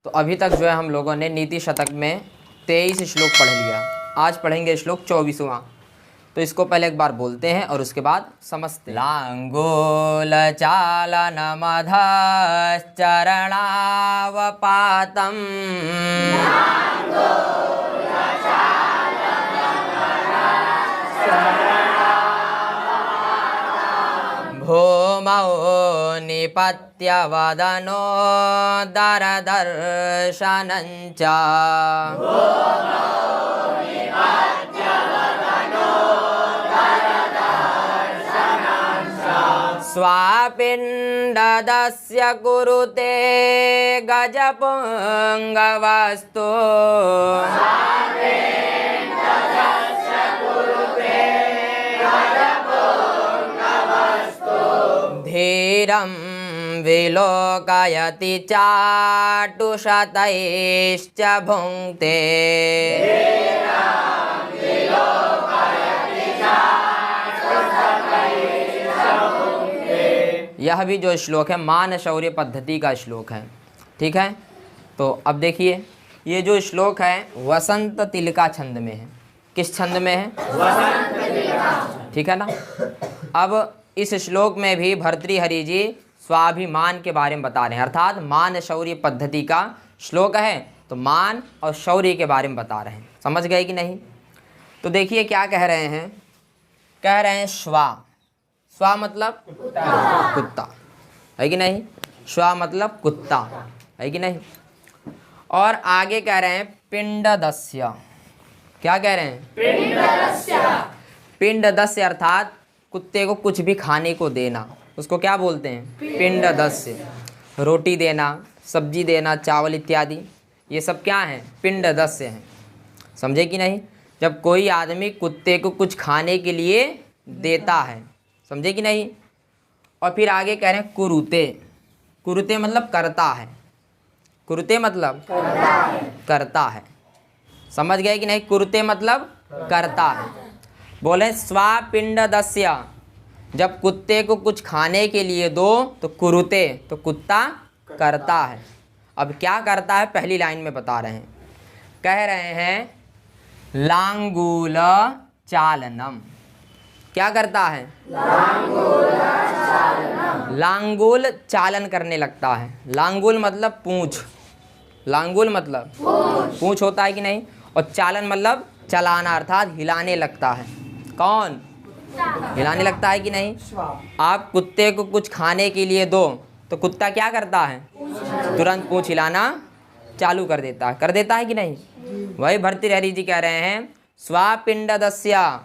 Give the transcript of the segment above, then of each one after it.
तो अभी तक जो है हम लोगों ने नीति शतक में 23 श्लोक पढ़ लिया। आज पढ़ेंगे श्लोक 24वां। तो इसको पहले एक बार बोलते हैं और उसके बाद समझते हैं। लांगूल चालनमधश्चरणावपातम् भूमौ निपत्य वदनो दरदर्शनञ्च स्वापिण्डदस्य कुरुते गजपुङ्गवस्तु धीरं विलोकयति चाटुशतैश्च भुङ्क्ते यह भी जो श्लोक है मान शौर्य पद्धति का श्लोक है। ठीक है, तो अब देखिए ये जो श्लोक है वसंत तिलका छंद में है। किस छंद में है? वसंत तिलका। ठीक है ना। अब इस श्लोक में भी भर्तृहरि जी स्वाभिमान के बारे में बता रहे हैं, अर्थात मान शौर्य पद्धति का श्लोक है तो मान और शौर्य के बारे में बता रहे हैं। समझ गए कि नहीं? तो देखिए क्या कह रहे हैं। कह रहे हैं श्वा। स्वा मतलब कुत्ता है कि नहीं? श्वा मतलब कुत्ता है कि नहीं? और आगे कह रहे हैं पिंडदस्य। क्या कह रहे हैं? पिंडदस्य। पिंडदस्य अर्थात कुत्ते को कुछ भी खाने को देना, उसको क्या बोलते हैं? पिंडदस्य। रोटी देना, सब्जी देना, चावल इत्यादि, ये सब क्या है? पिंडदस्य हैं। समझे कि नहीं? जब कोई आदमी कुत्ते को कुछ खाने के लिए देता है, समझे कि नहीं? और फिर आगे कह रहे हैं कुरुते। कुरुते मतलब करता है। कुरुते मतलब करता है। समझ गए कि नहीं? कुरुते मतलब करता है। बोले स्वापिंडदस्य, जब कुत्ते को कुछ खाने के लिए दो तो कुरुते, तो कुत्ता करता है। अब क्या करता है पहली लाइन में बता रहे हैं। कह रहे हैं लांगूल चालनम। क्या करता है? लांगूल चालन करने लगता है। लांगूल मतलब पूंछ। लांगूल मतलब पूंछ होता है कि नहीं? और चालन मतलब चलाना, अर्थात हिलाने लगता है। कौन हिलाने लगता है कि नहीं? आप कुत्ते को कुछ खाने के लिए दो तो कुत्ता क्या करता है? तुरंत पूंछ हिलाना चालू कर देता है। कर देता है कि नहीं? वही भर्तृहरि जी कह रहे हैं स्वापिंडदस्य,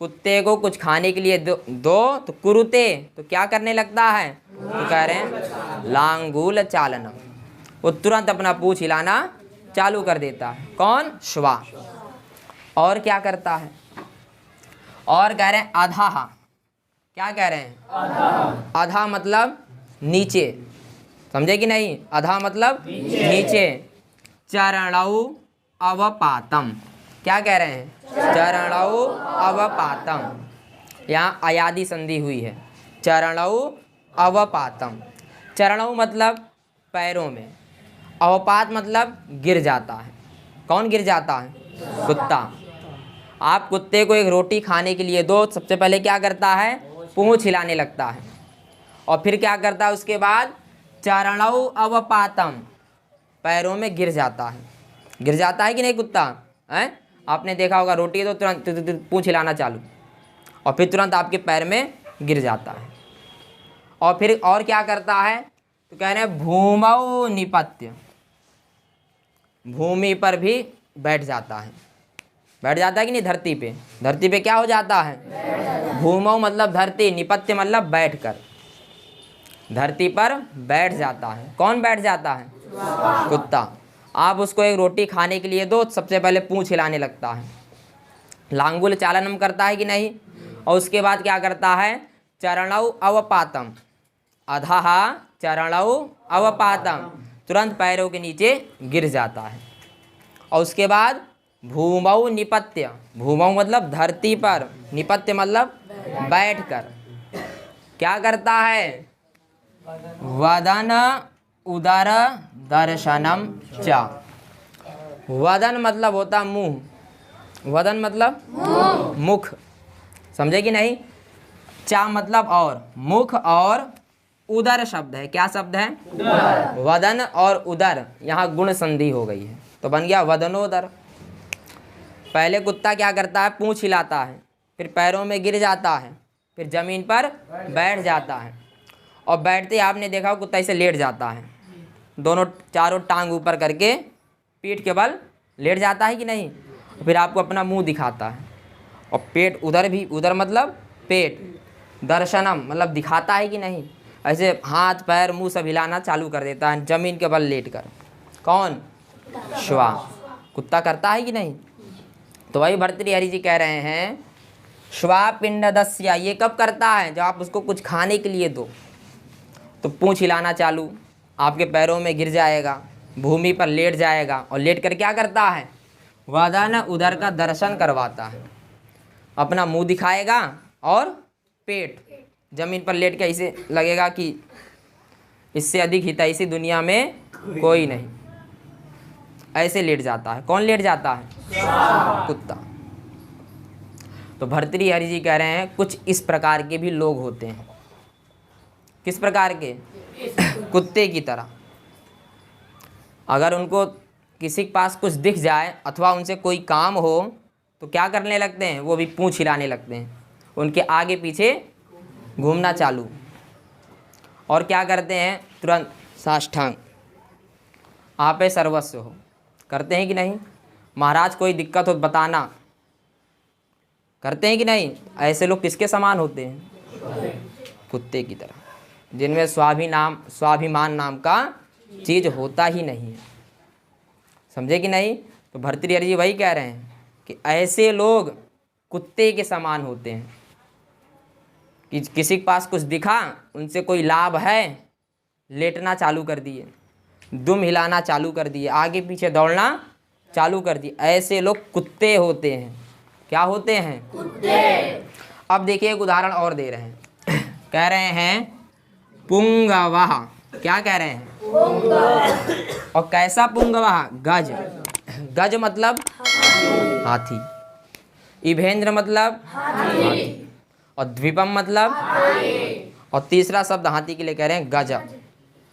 कुत्ते को कुछ खाने के लिए दो तो कुरुते, तो क्या करने लगता है? तो कह रहे हैं लांगूल चालनम, वो तुरंत अपना पूंछ हिलाना चालू कर देता है। कौन? श्वा। और क्या करता है? और कह रहे हैं अधः। क्या कह रहे हैं? अधः मतलब नीचे। समझे कि नहीं? अधः मतलब नीचे। चरणौ अवपातम। क्या कह रहे हैं? चरणौ अवपातम। यहाँ अयादि संधि हुई है। चरणौ अवपातम। चरणौ मतलब पैरों में, अवपात मतलब गिर जाता है। कौन गिर जाता है? कुत्ता। आप कुत्ते को एक रोटी खाने के लिए दो, सबसे पहले क्या करता है? पूंछ हिलाने लगता है। और फिर क्या करता है? उसके बाद चरणौ अवपातम, पैरों में गिर जाता है। गिर जाता है कि नहीं कुत्ता? है, आपने देखा होगा रोटी तो तुरंत पूंछ हिलाना चालू और फिर तुरंत आपके पैर में गिर जाता है। और फिर और क्या करता है? तो कह रहे हैं भूमौ निपत्य, भूमि पर भी बैठ जाता है। बैठ जाता है कि नहीं? धरती पे। धरती पे क्या हो जाता है? भूमौ मतलब धरती, निपत्य मतलब बैठकर, धरती पर बैठ जाता है। कौन बैठ जाता है? कुत्ता। आप उसको एक रोटी खाने के लिए दो, सबसे पहले पूंछ हिलाने लगता है। लांगुल चालनम करता है कि नहीं? और उसके बाद क्या करता है? चरणौ अवपातम। अधः चरणौ अवपातम, तुरंत पैरों के नीचे गिर जाता है। और उसके बाद भूमौ निपत्य। भूमौ मतलब धरती पर, निपत्य मतलब बैठकर क्या करता है? वदन उदर दर्शनम च। वदन मतलब होता मुंह, वदन मतलब मुख, समझे कि नहीं। चा मतलब और, मुख और उदर शब्द है, क्या शब्द है, उदर। वदन और उदर यहाँ गुण संधि हो गई है तो बन गया वदनोदर। पहले कुत्ता क्या करता है, पूंछ हिलाता है, फिर पैरों में गिर जाता है, फिर जमीन पर बैठ जाता है, और बैठते ही आपने देखा कुत्ता इसे लेट जाता है, दोनों चारों टांग ऊपर करके पीठ के बल लेट जाता है कि नहीं। फिर आपको अपना मुंह दिखाता है, और पेट उधर भी, उधर मतलब पेट, दर्शनम मतलब दिखाता है कि नहीं। ऐसे हाथ पैर मुंह सब हिलाना चालू कर देता है जमीन के बल लेट कर। कौन, श्वा, कुत्ता करता है कि नहीं। तो वही भर्तृहरि जी कह रहे हैं श्वा पिंडदस्य, ये कब करता है, जब आप उसको कुछ खाने के लिए दो तो पूंछ हिलाना चालू, आपके पैरों में गिर जाएगा, भूमि पर लेट जाएगा, और लेट कर क्या करता है, वदन उदर का दर्शन करवाता है, अपना मुंह दिखाएगा और पेट, जमीन पर लेट के इसे लगेगा कि इससे अधिक हितैषी दुनिया में कोई नहीं, ऐसे लेट जाता है। कौन लेट जाता है, कुत्ता। तो भर्तृहरि जी कह रहे हैं कुछ इस प्रकार के भी लोग होते हैं। किस प्रकार के, कुत्ते की तरह। अगर उनको किसी के पास कुछ दिख जाए अथवा उनसे कोई काम हो तो क्या करने लगते हैं, वो भी पूंछ हिलाने लगते हैं, उनके आगे पीछे घूमना चालू, और क्या करते हैं, तुरंत साष्टांग, आपे सर्वस्व हो, करते हैं कि नहीं। महाराज कोई दिक्कत हो बताना, करते हैं कि नहीं। ऐसे लोग किसके समान होते हैं, कुत्ते की तरह, जिनमें स्वाभिमान नाम का चीज होता ही नहीं है, समझे कि नहीं। तो भर्तृहरि जी वही कह रहे हैं कि ऐसे लोग कुत्ते के समान होते हैं कि किसी के पास कुछ दिखा, उनसे कोई लाभ है, लेटना चालू कर दिए, दुम हिलाना चालू कर दिए, आगे पीछे दौड़ना चालू कर दिए। ऐसे लोग कुत्ते होते हैं। क्या होते हैं, कुत्ते। अब देखिए एक उदाहरण और दे रहे हैं, कह रहे हैं पुंगवः, क्या कह रहे हैं, पुंगव। और कैसा पुंगवः, गज, गज मतलब हाथी, इभेंद्र मतलब हाथी, और द्विपम मतलब हाथी, और तीसरा शब्द हाथी के लिए कह रहे हैं गज,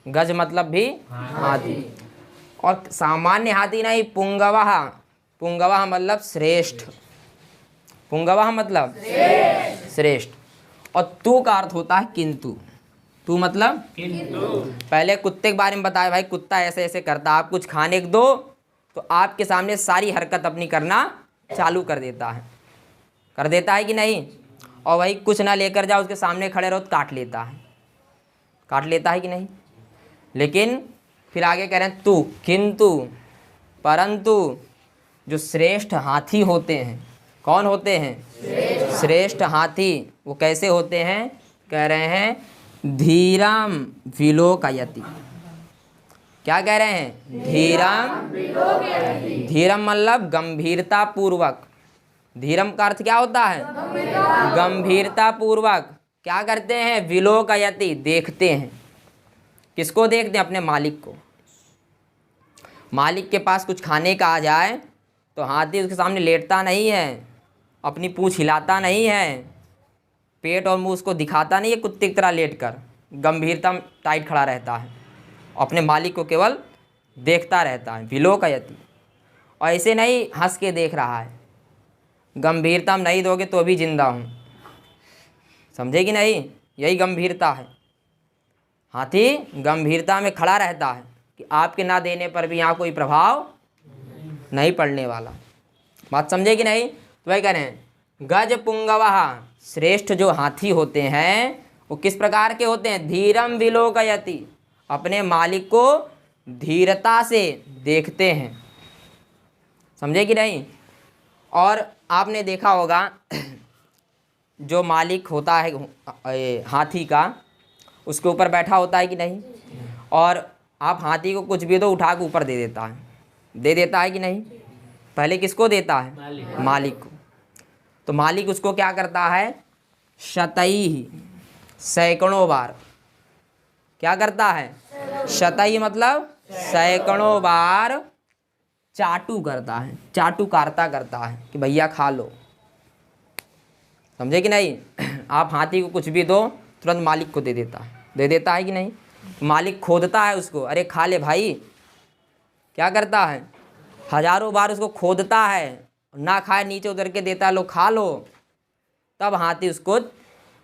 गज मतलब भी हाथी। और सामान्य हाथी नहीं, पुंगवः, पुंगवः मतलब श्रेष्ठ, पुंगवः मतलब श्रेष्ठ। और तू का अर्थ होता है किंतु, तू मतलब किंतु। पहले कुत्ते के बारे में बताया, भाई कुत्ता ऐसे ऐसे करता, आप कुछ खाने को दो तो आपके सामने सारी हरकत अपनी करना चालू कर देता है कि नहीं। और वही कुछ ना लेकर जाओ, उसके सामने खड़े रहो तो काट लेता है कि नहीं। लेकिन फिर आगे कह रहे हैं तू, किंतु, परंतु जो श्रेष्ठ हाथी होते हैं, कौन होते हैं, श्रेष्ठ हाथी, वो कैसे होते हैं, कह रहे हैं धीरम विलोकयति। क्या कह रहे हैं, धीरम विलोकयति। धीरम मतलब गंभीरता पूर्वक, धीरम का अर्थ क्या होता है, गंभीरता पूर्वक क्या करते हैं, विलोकयति, देखते हैं। किसको देखते हैं, अपने मालिक को। मालिक के पास कुछ खाने का आ जाए तो हाथी उसके सामने लेटता नहीं है, अपनी पूंछ हिलाता नहीं है, पेट और मुंह उसको दिखाता नहीं है, कुत्ते की तरह लेटकर गंभीरता टाइट खड़ा रहता है, अपने मालिक को केवल देखता रहता है, विलोकयति। और ऐसे नहीं हंस के देख रहा है, गंभीरता में नहीं दोगे तो भी जिंदा हूँ, समझे कि नहीं, यही गंभीरता है। हाथी गंभीरता में खड़ा रहता है कि आपके ना देने पर भी यहाँ कोई प्रभाव नहीं पड़ने वाला, बात समझे कि नहीं। तो वही कह रहे हैं गज पुंगवः, श्रेष्ठ जो हाथी होते हैं वो किस प्रकार के होते हैं, धीरम विलोकयति, अपने मालिक को धीरता से देखते हैं, समझे कि नहीं। और आपने देखा होगा जो मालिक होता है हाथी का, उसके ऊपर बैठा होता है कि नहीं, और आप हाथी को कुछ भी दो उठा के ऊपर दे देता है कि नहीं। पहले किसको देता है, मालिक को। तो मालिक उसको क्या करता है, शतैः, सैकड़ों बार, क्या करता है, शतई मतलब सैकड़ों बार चाटू करता है, चाटुकारिता करता है कि भैया खा लो। समझे कि नहीं? आप हाथी को कुछ भी दो तुरंत मालिक को दे देता है कि नहीं? मालिक खोदता है उसको, अरे खा ले भाई। क्या करता है? हजारों बार उसको खोदता है, ना खाए नीचे उतर के देता है, लो खा लो। तब हाथी उसको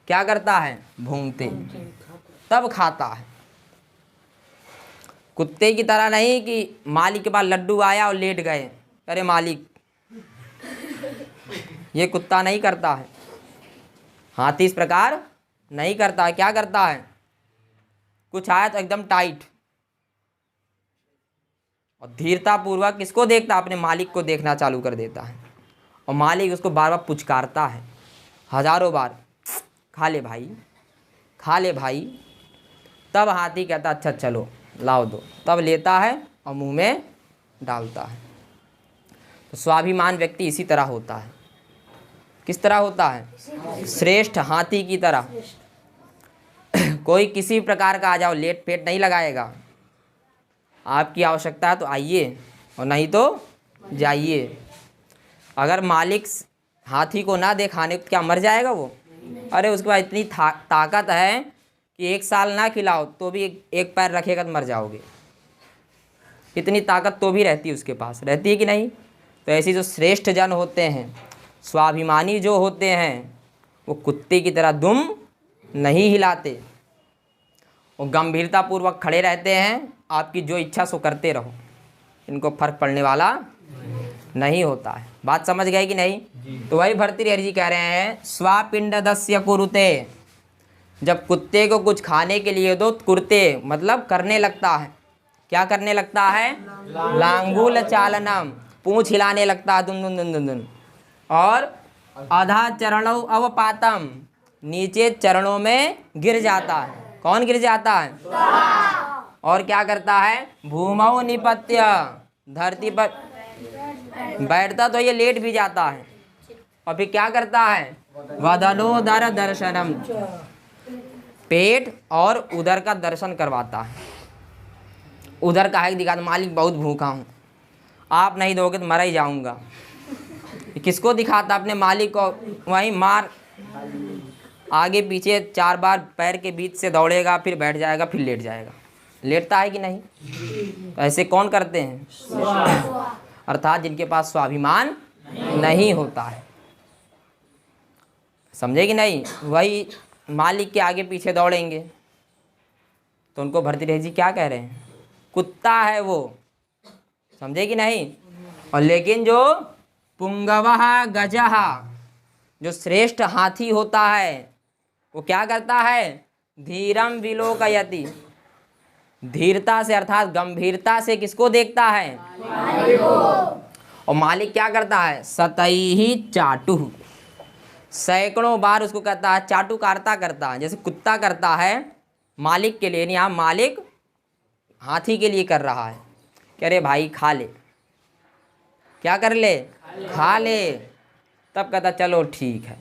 क्या करता है? भूंगते, तब खाता है। कुत्ते की तरह नहीं कि मालिक के पास लड्डू आया और लेट गए, अरे मालिक। ये कुत्ता नहीं करता है, हाथी इस प्रकार नहीं करता है। क्या करता है? कुछ आया तो एकदम टाइट और धीरतापूर्वक किसको देखता? अपने मालिक को देखना चालू कर देता है। और मालिक उसको बार बार पुचकारता है, हजारों बार, खा ले भाई, खा ले भाई। तब हाथी कहता अच्छा चलो लाओ दो, तब लेता है और मुंह में डालता है। तो स्वाभिमान व्यक्ति इसी तरह होता है। किस तरह होता है? श्रेष्ठ हाथी की तरह। कोई किसी प्रकार का आ जाओ, लेट पेट नहीं लगाएगा। आपकी आवश्यकता है तो आइए और नहीं तो जाइए। अगर मालिक हाथी को ना दे खाने को, क्या मर जाएगा वो? अरे उसके पास इतनी ताकत है कि 1 साल ना खिलाओ तो भी एक पैर रखेगा तो मर जाओगे। इतनी ताकत तो भी रहती है उसके पास, रहती है कि नहीं? तो ऐसी जो श्रेष्ठ जन होते हैं, स्वाभिमानी जो होते हैं, वो कुत्ते की तरह दुम नहीं हिलाते, वो गंभीरतापूर्वक खड़े रहते हैं। आपकी जो इच्छा सो करते रहो, इनको फर्क पड़ने वाला नहीं होता है। बात समझ गए कि नहीं? तो वही भर्तृहरि जी कह रहे हैं, स्वापिंडदस्य कुरुते। जब कुत्ते को कुछ खाने के लिए दो, कुरुते मतलब करने लगता है। क्या करने लगता है? लांगूल चालनम, पूंछ हिलाने लगता है, दुन दुन दुन दुन दुन। और आधा चरणों अवपातम, नीचे चरणों में गिर जाता है। कौन गिर जाता है? और क्या करता है? भूमौ निपत्य, धरती पर बैठता तो ये लेट भी जाता है। और फिर क्या करता है? वदनोदर दर्शनम, पेट और उदर का दर्शन करवाता है। उधर का है दिखा, मालिक बहुत भूखा हूँ, आप नहीं दोगे तो मर ही जाऊंगा। किसको दिखाता? अपने मालिक को। वहीं मार आगे पीछे 4 बार पैर के बीच से दौड़ेगा, फिर बैठ जाएगा, फिर लेट जाएगा। लेटता है कि नहीं? तो ऐसे कौन करते हैं? अर्थात जिनके पास स्वाभिमान नहीं होता है। समझे कि नहीं? वही मालिक के आगे पीछे दौड़ेंगे। तो उनको भर्तृहरि जी क्या कह रहे हैं? कुत्ता है वो। समझे कि नहीं? और लेकिन जो पुंगवः गजः, जो श्रेष्ठ हाथी होता है, वो क्या करता है? धीरम विलोकयति, धीरता से अर्थात गंभीरता से किसको देखता है? और मालिक क्या करता है? सतैहि चाटुः, सैकड़ों बार उसको कहता है, चाटुकारिता करता है, जैसे कुत्ता करता है मालिक के लिए। यहाँ मालिक हाथी के लिए कर रहा है कि अरे भाई खा ले। क्या कर ले? खा ले। तब कहता चलो ठीक है,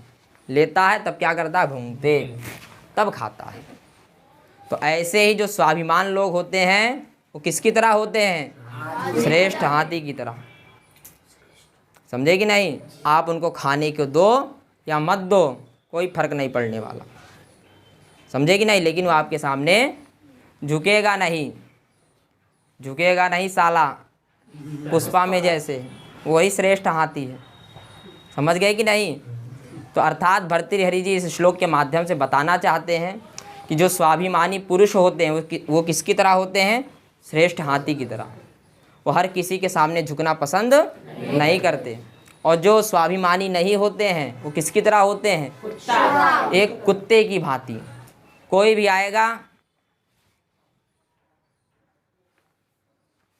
लेता है। तब क्या करता है? भूंगते, तब खाता है। तो ऐसे ही जो स्वाभिमान लोग होते हैं, वो किसकी तरह होते हैं? श्रेष्ठ हाथी की तरह। समझे कि नहीं? आप उनको खाने को दो या मत दो, कोई फर्क नहीं पड़ने वाला। समझे कि नहीं? लेकिन वो आपके सामने झुकेगा नहीं, झुकेगा नहीं साला, पुष्पा में जैसे। वही श्रेष्ठ हाथी है। समझ गए कि नहीं? तो अर्थात भर्तृहरि जी इस श्लोक के माध्यम से बताना चाहते हैं कि जो स्वाभिमानी पुरुष होते हैं वो किसकी तरह होते हैं? श्रेष्ठ हाथी की तरह। वो हर किसी के सामने झुकना पसंद नहीं करते। और जो स्वाभिमानी नहीं होते हैं वो किसकी तरह होते हैं? एक कुत्ते की भांति। कोई भी आएगा,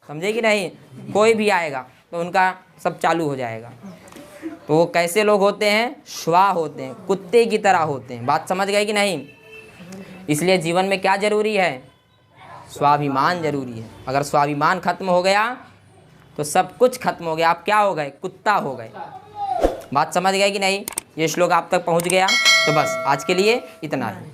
समझे कि नहीं? कोई भी आएगा तो उनका सब चालू हो जाएगा। तो वो कैसे लोग होते हैं? श्वा होते हैं, कुत्ते की तरह होते हैं। बात समझ गए कि नहीं? इसलिए जीवन में क्या जरूरी है? स्वाभिमान जरूरी है। अगर स्वाभिमान खत्म हो गया तो सब कुछ खत्म हो गया। आप क्या हो गए? कुत्ता हो गए। बात समझ गए कि नहीं? ये श्लोक आप तक पहुंच गया तो बस आज के लिए इतना ही।